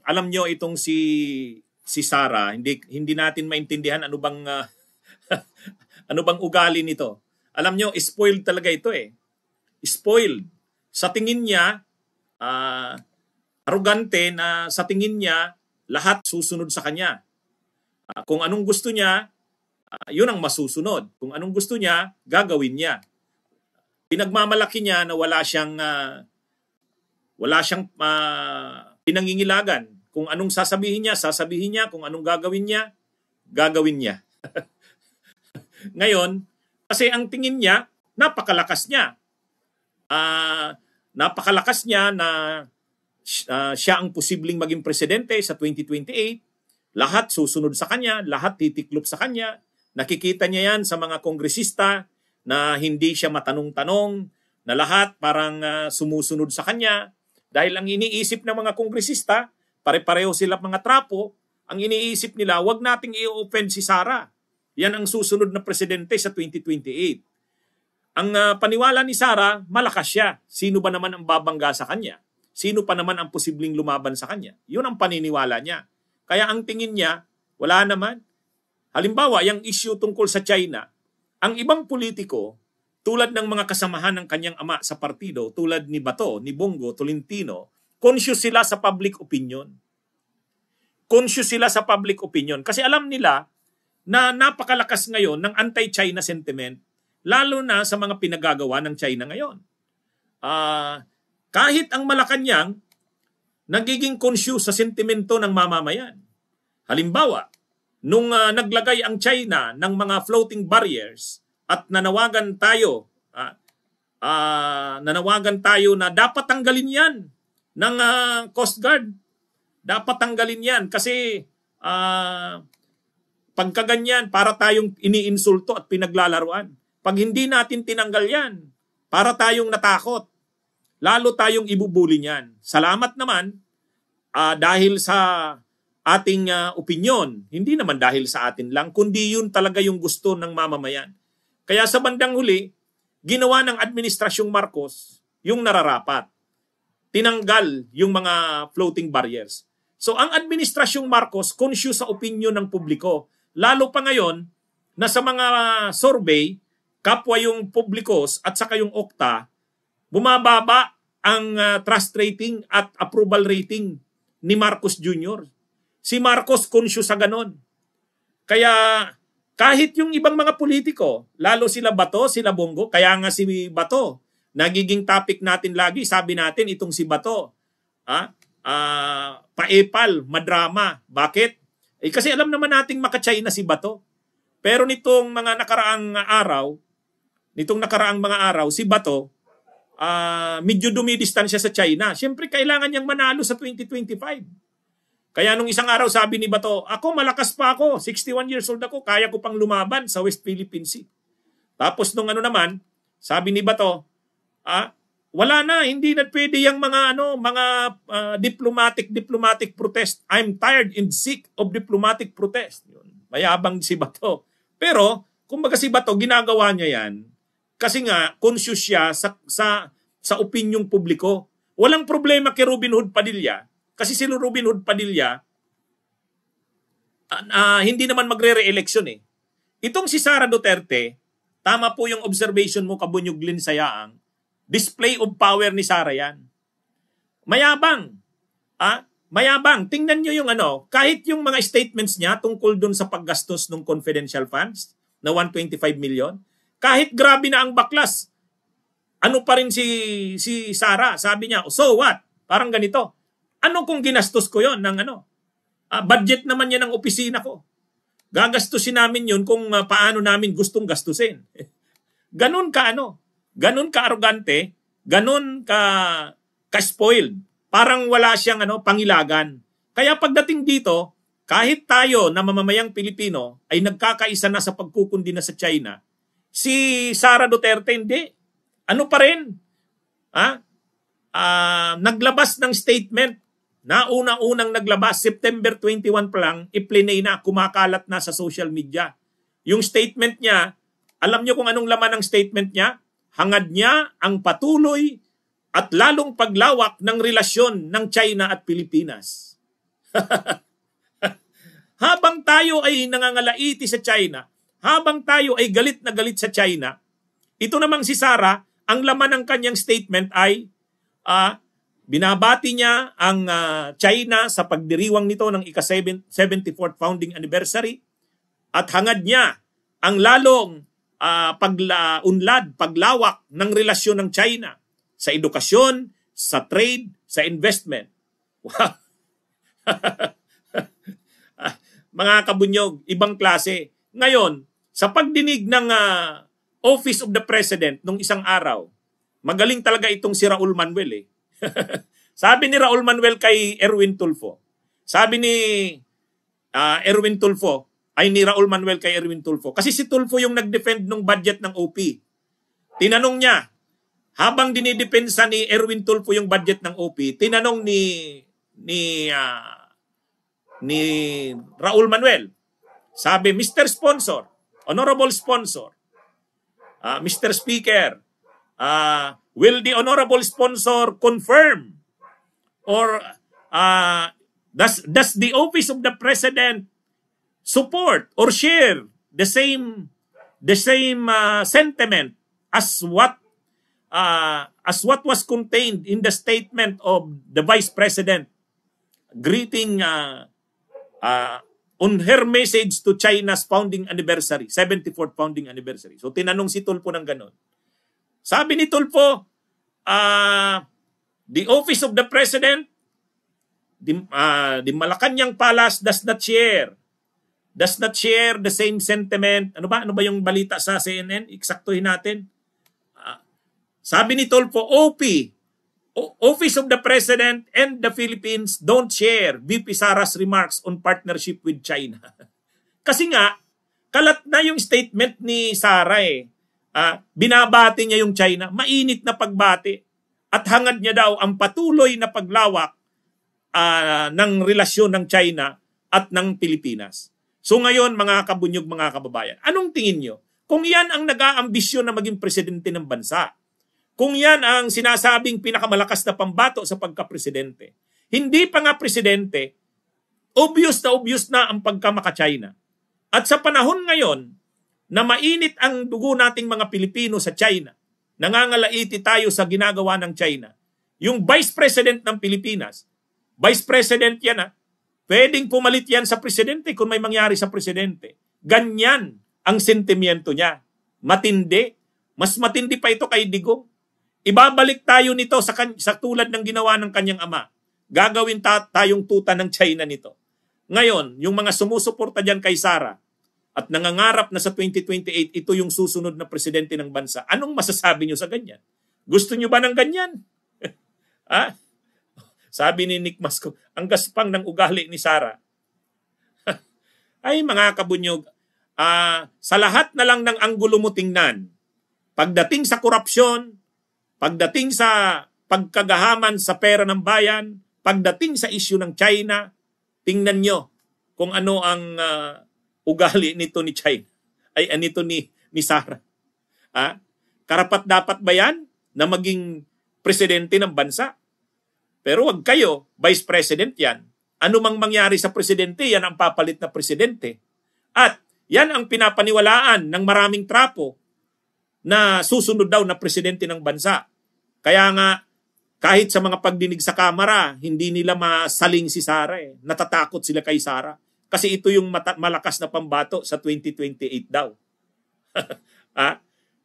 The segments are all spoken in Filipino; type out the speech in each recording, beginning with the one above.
alam nyo itong si Sara, hindi natin maintindihan ano bang ano bang ugali nito. Alam nyo, spoiled talaga ito eh. Spoiled. Sa tingin niya, arrogante na sa tingin niya, lahat susunod sa kanya. Kung anong gusto niya, yun ang masusunod. Kung anong gusto niya, gagawin niya. Pinagmamalaki niya na wala siyang pinangingilagan. Kung anong sasabihin niya, sasabihin niya. Kung anong gagawin niya, gagawin niya. Ngayon, kasi ang tingin niya, napakalakas niya. Napakalakas niya na siya ang posibleng maging presidente sa 2028. Lahat susunod sa kanya, lahat titiklop sa kanya. Nakikita niya yan sa mga kongresista na hindi siya matanong-tanong, na lahat parang sumusunod sa kanya. Dahil ang iniisip ng mga kongresista, pare-pareho sila mga trapo, ang iniisip nila, wag nating i-offend si Sara. Yan ang susunod na presidente sa 2028. Ang paniwala ni Sara, malakas siya. Sino ba naman ang babangga sa kanya? Sino pa naman ang posibleng lumaban sa kanya? Yun ang paniniwala niya. Kaya ang tingin niya, wala naman. Halimbawa, yung issue tungkol sa China, ang ibang politiko, tulad ng mga kasamahan ng kanyang ama sa partido, tulad ni Bato, ni Bongo, Tolentino, conscious sila sa public opinion. Conscious sila sa public opinion. Kasi alam nila na napakalakas ngayon ng anti-China sentiment, lalo na sa mga pinagagawa ng China ngayon. Kahit ang Malacanang, nagiging conscious sa sentimento ng mamamayan. Halimbawa, nung naglagay ang China ng mga floating barriers at nanawagan tayo na dapat tanggalin yan ng Coast Guard. Dapat tanggalin yan kasi pagkaganyan para tayong iniinsulto at pinaglalaruan. Pag hindi natin tinanggal yan, para tayong natakot. Lalo tayong ibubuli niyan. Salamat naman dahil sa ating opinyon, hindi naman dahil sa atin lang, kundi yun talaga yung gusto ng mamamayan. Kaya sa bandang huli, ginawa ng Administrasyong Marcos yung nararapat. Tinanggal yung mga floating barriers. So ang Administrasyong Marcos, conscious sa opinyon ng publiko. Lalo pa ngayon, na sa mga survey, kapwa yung publikos at saka yung Okta, bumababa ang trust rating at approval rating ni Marcos Jr. Si Marcos conscious sa ganon. Kaya kahit yung ibang mga politiko, lalo sila Bato, sila Bongo, kaya nga si Bato, nagiging topic natin lagi, sabi natin itong si Bato, paepal, madrama. Bakit? Kasi alam naman nating maka-China si Bato. Pero nitong nakaraang mga araw, si Bato, medyo dumidistansya sa China. Siyempre, kailangan niyang manalo sa 2025. Kaya nung isang araw sabi ni Bato, ako malakas pa ako, 61 years old ako, kaya ko pang lumaban sa West Philippine Sea. Tapos nung naman, sabi ni Bato, wala na, hindi na pwede yung mga diplomatic protest. I'm tired and sick of diplomatic protest. Yun. Mayabang si Bato. Pero, kumbaga si Bato, ginagawa niya yan kasi nga, conscious siya sa opinyong publiko. Walang problema kay Robin Hood Padilla. Kasi si Robin Hood Padilla, hindi naman magre-re-election eh. Itong si Sara Duterte, tama po yung observation mo, Kabunyuglin Sayaang, display of power ni Sara yan. Mayabang. Mayabang. Tingnan nyo yung kahit yung mga statements niya tungkol dun sa paggastos ng confidential funds na 125 million, kahit grabe na ang baklas, ano pa rin si Sara, sabi niya, so what? Parang ganito. Ano kung ginastos ko yon ng budget naman yan ng opisina ko. Gagastusin namin yun kung paano namin gustong gastusin. Ganun ka ganun ka arrogante, ganun ka spoiled. Parang wala siyang pangilagan. Kaya pagdating dito, kahit tayo na mamamayang Pilipino ay nagkakaisa na sa pagkukundi na sa China, si Sara Duterte hindi. Ano pa rin? Naglabas ng statement. Nauna-unang naglabas, September 21 pa lang, iplinay na, kumakalat na sa social media. Yung statement niya, alam niyo kung anong laman ng statement niya? Hangad niya ang patuloy at lalong paglawak ng relasyon ng China at Pilipinas. Habang tayo ay nangangalaiti sa China, habang tayo ay galit na galit sa China, ito namang si Sara, ang laman ng kanyang statement ay binabati niya ang China sa pagdiriwang nito ng ika-74th founding anniversary at hangad niya ang lalong paglawak ng relasyon ng China sa edukasyon, sa trade, sa investment. Wow! Mga kabunyog, ibang klase. Ngayon, sa pagdinig ng Office of the President nung isang araw, magaling talaga itong si Raul Manuel eh. Sabi ni Raul Manuel kay Erwin Tulfo, sabi ni Erwin Tulfo, ay ni Raul Manuel kay Erwin Tulfo, kasi si Tulfo yung nag-defend ng budget ng OP. Tinanong niya, habang dinidepensa ni Erwin Tulfo yung budget ng OP, tinanong ni Raul Manuel, sabi, Mr. Sponsor, Honorable Sponsor, Mr. Speaker, will the Honorable Sponsor confirm or does the Office of the President support or share the same sentiment as what was contained in the statement of the Vice President greeting on her message to China's founding anniversary, 74th founding anniversary. So tinanong si Tulfo ng ganon. Sabi ni Tulfo, the Office of the President, the Malacanang Palace does not share the same sentiment. Ano ba yung balita sa CNN? Eksaktuhin natin. Sabi ni Tulfo, Office of the President and the Philippines don't share VP Sara's remarks on partnership with China. Kasi nga, kalat na yung statement ni Sara eh. Binabati niya yung China, mainit na pagbati. At hangad niya daw ang patuloy na paglawak ng relasyon ng China at ng Pilipinas. So ngayon, mga kabunyog, mga kababayan, anong tingin nyo? Kung yan ang nag-aambisyon na maging presidente ng bansa, kung yan ang sinasabing pinakamalakas na pambato sa pagka-presidente, hindi pa nga presidente, obvious na ang pagkamaka-China. At sa panahon ngayon, na mainit ang dugo nating mga Pilipino sa China, nangangalaiti tayo sa ginagawa ng China, yung Vice President ng Pilipinas, Vice President yan pwedeng pumalit yan sa presidente kung may mangyari sa presidente. Ganyan ang sentimiento niya. Matindi. Mas matindi pa ito kay Digong. Ibabalik tayo nito sa tulad ng ginawa ng kanyang ama. Gagawin tayong tuta ng China nito. Ngayon, yung mga sumusuporta dyan kay Sara at nangangarap na sa 2028, ito yung susunod na presidente ng bansa. Anong masasabi nyo sa ganyan? Gusto nyo ba ng ganyan? Sabi ni Nick Masco, ang gaspang ng ugali ni Sara. Ay mga kabunyog, sa lahat na lang ng anggulo mo tingnan, pagdating sa korupsyon, pagdating sa pagkagahaman sa pera ng bayan, pagdating sa issue ng China, tingnan nyo kung ano ang ugali nito ni China, nito ni Sara. Karapat dapat ba yan na maging presidente ng bansa? Pero wag kayo, Vice President yan. Ano mang mangyari sa presidente, yan ang papalit na presidente. At yan ang pinapaniwalaan ng maraming trapo na susunod daw na presidente ng bansa. Kaya nga, kahit sa mga pagdinig sa kamera, hindi nila masaling si Sara eh. Natatakot sila kay Sara. Kasi ito yung malakas na pambato sa 2028 daw.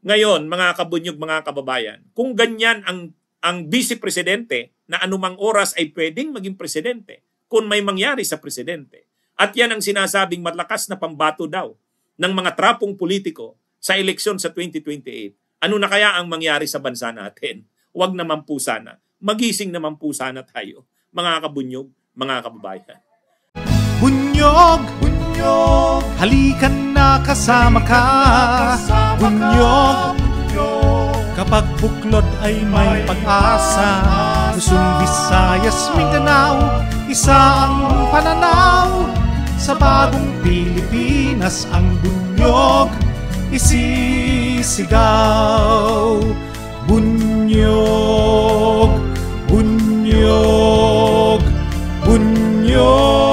Ngayon, mga kabunyog, mga kababayan, kung ganyan ang vice-presidente na anumang oras ay pwedeng maging presidente kung may mangyari sa presidente. At yan ang sinasabing malakas na pambato daw ng mga trapong politiko sa eleksyon sa 2028. Ano na kaya ang mangyari sa bansa natin? Huwag naman po sana. Magising naman po sana tayo, mga kabunyog, mga kababayan. Bunyog, bunyog, halikan na kasama ka. Bunyog, kapag buklod ay may pag-asa. Luzon, Visayas, Mindanao, isa ang pananaw. Sa bagong Pilipinas ang bunyog isisigaw. Bunyog, bunyog, bunyog. inyo.